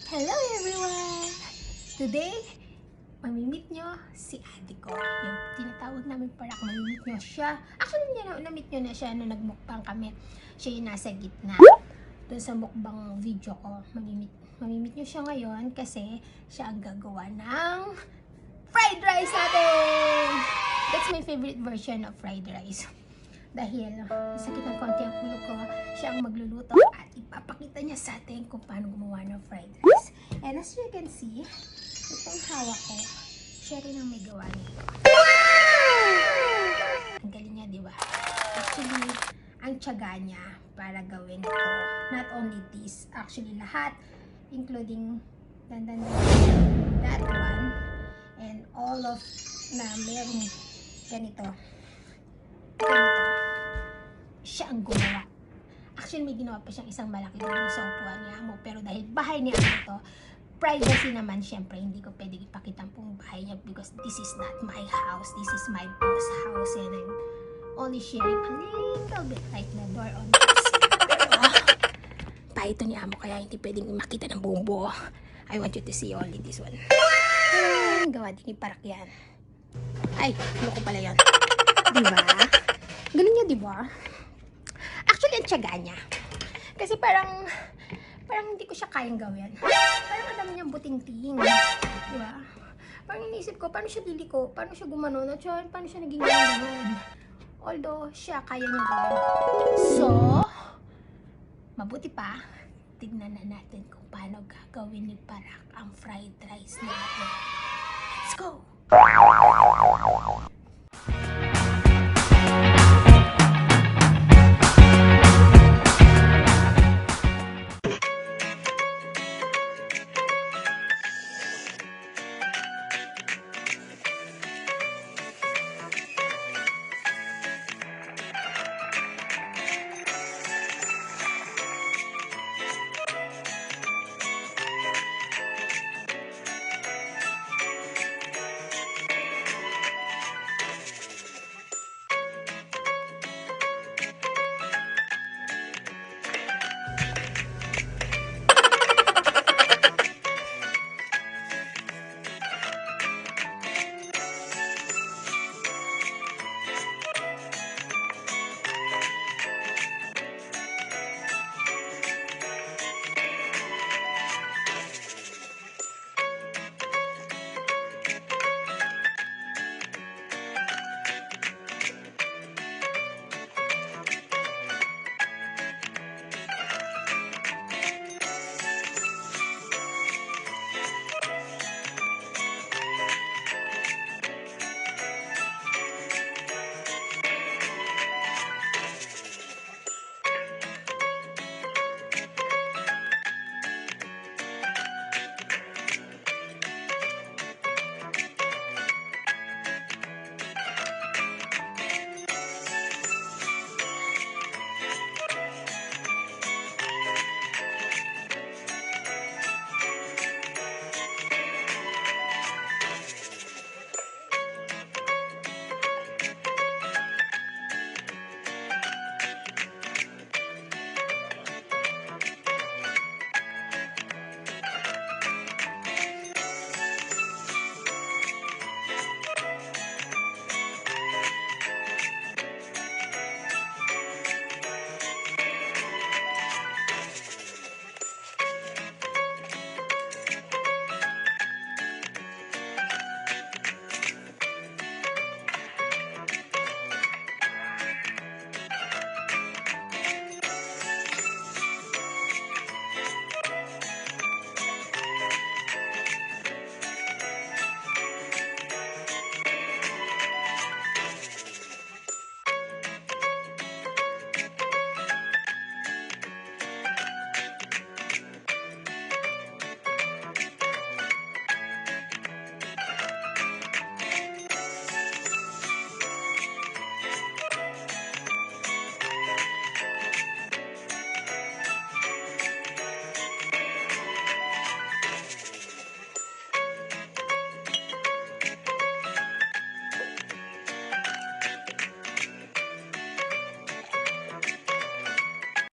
Hello everyone! Today, mamimit nyo si ate ko. Yung tinatawag namin parak, mamimit nyo siya. Actually, namit nyo na siya nung nagmukbang kami. Siya yung nasa gitna. Doon sa mukbang video ko, mamimit nyo siya ngayon kasi siya ang gagawa ng fried rice natin! That's my favorite version of fried rice. Dahil sakit ng konti ang ulo ko, siya ang magluluto at ipapakita niya sa atin kung paano gumawa ng fried rice. And as you can see, itong hawak ko, siya rin ang may gawa nito. Ang galing niya, di ba? Actually, ang tiyaga niya para gawin ito. Not only this, actually lahat, including that one, and all of na merong ganito. Siya ang gumawa. Actually, may ginawa pa siyang isang malaki doon sa upuan niya mo. Pero dahil bahay niya ito, privacy naman, syempre, hindi ko pwedeng ipakita ang bahay niya because this is not my house. This is my boss house and I'm only sharing a little bit like the door on this. Bahay ito ni amo, kaya hindi pwedeng makita ng buong buo. I want you to see only this one. Gawa din ni Parak yan. Ay, ano ko pala yan? Diba? Galing niya, diba? Actually, ang tiyaga niya. Kasi parang hindi ko siya kayang gawin. Parang ang dami niyang buting-ting. Diba? Parang inisip ko, paano siya liliko? Paano siya gumanon? At paano siya naging gano'n? Although, siya kaya niya gawin. So, mabuti pa, tignan na natin kung paano gagawin ni Parak ang fried rice natin. Let's go!